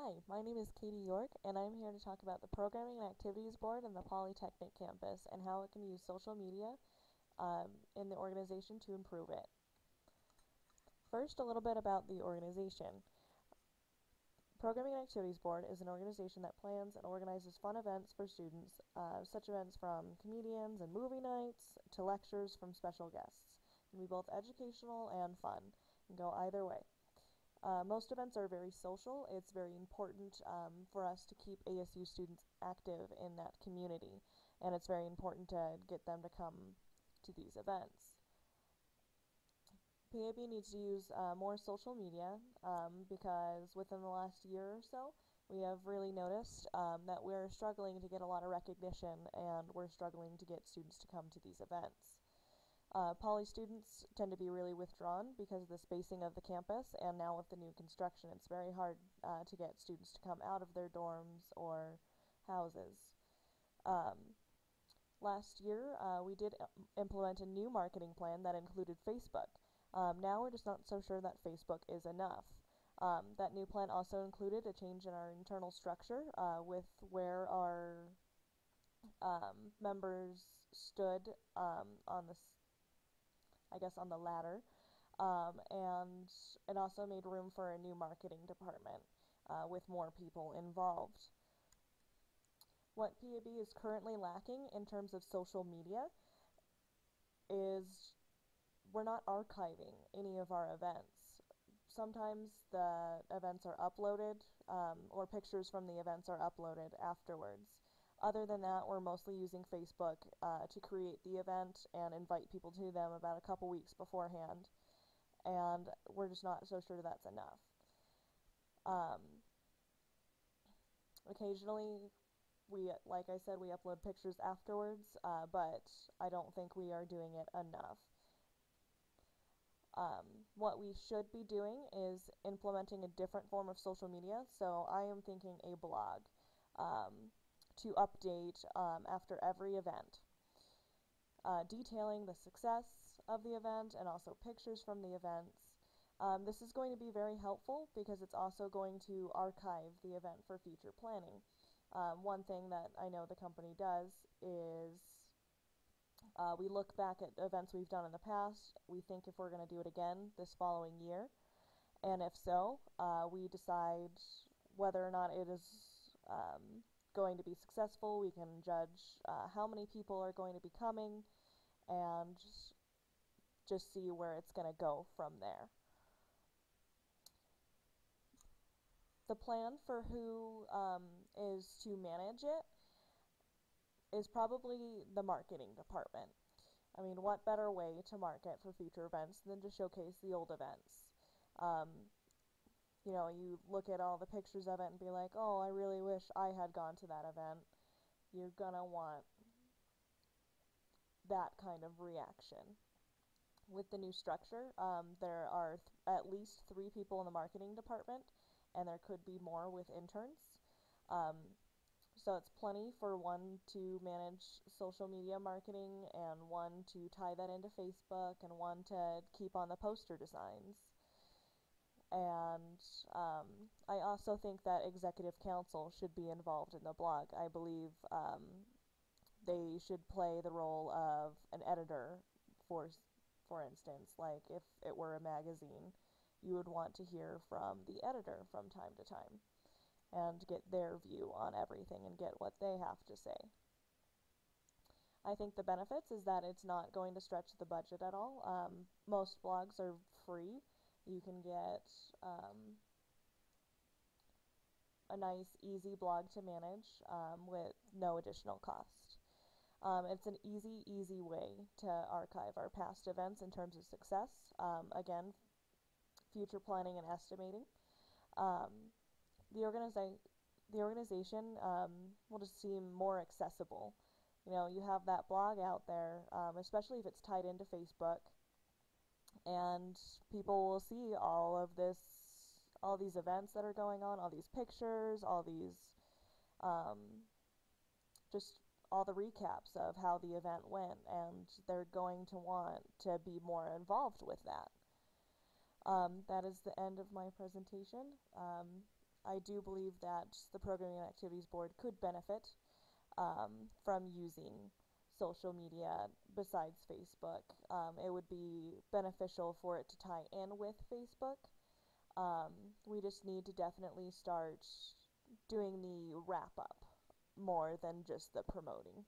Hi, my name is Katie York, and I'm here to talk about the Programming and Activities Board in the Polytechnic campus and how it can use social media in the organization to improve it. First, a little bit about the organization. Programming and Activities Board is an organization that plans and organizes fun events for students, such events from comedians and movie nights to lectures from special guests. It can be both educational and fun, and go either way. Most events are very social. It's very important for us to keep ASU students active in that community, and it's very important to get them to come to these events. PAB needs to use more social media because within the last year or so, we have really noticed that we're struggling to get a lot of recognition, and we're struggling to get students to come to these events. Poly students tend to be really withdrawn because of the spacing of the campus, and now with the new construction, it's very hard to get students to come out of their dorms or houses. Last year, we did implement a new marketing plan that included Facebook. Now we're just not so sure that Facebook is enough. That new plan also included a change in our internal structure with where our members stood on the on the ladder, and it also made room for a new marketing department with more people involved. What PAB is currently lacking in terms of social media is we're not archiving any of our events. Sometimes the events are uploaded, or pictures from the events are uploaded afterwards. Other than that, we're mostly using Facebook to create the event and invite people to them about a couple weeks beforehand, and we're just not so sure that's enough. Occasionally, like I said, we upload pictures afterwards, but I don't think we are doing it enough. What we should be doing is implementing a different form of social media, so I am thinking a blog to update after every event, detailing the success of the event and also pictures from the events. This is going to be very helpful because it's also going to archive the event for future planning. One thing that I know the company does is we look back at events we've done in the past, we think if we're going to do it again this following year, and if so, we decide whether or not it is going to be successful. We can judge how many people are going to be coming, and just see where it's going to go from there. The plan for who is to manage it is probably the marketing department. I mean, what better way to market for future events than to showcase the old events? You know, you look at all the pictures of it and be like, oh, I really wish I had gone to that event. You're gonna want that kind of reaction. With the new structure, there are at least 3 people in the marketing department, and there could be more with interns. So it's plenty for one to manage social media marketing, and one to tie that into Facebook, and one to keep on the poster designs. And I also think that executive council should be involved in the blog. I believe they should play the role of an editor, for instance. Like if it were a magazine, you would want to hear from the editor from time to time and get their view on everything and get what they have to say. I think the benefits is that it's not going to stretch the budget at all. Most blogs are free. You can get a nice, easy blog to manage with no additional cost. It's an easy way to archive our past events in terms of success. Again, future planning and estimating. The organization will just seem more accessible. You know, you have that blog out there, especially if it's tied into Facebook, and people will see all these events that are going on, all these pictures, all these, just all the recaps of how the event went, and they're going to want to be more involved with that. That is the end of my presentation. I do believe that the Programming and Activities Board could benefit from using social media besides Facebook. It would be beneficial for it to tie in with Facebook. Um, we just need to definitely start doing the wrap up more than just the promoting.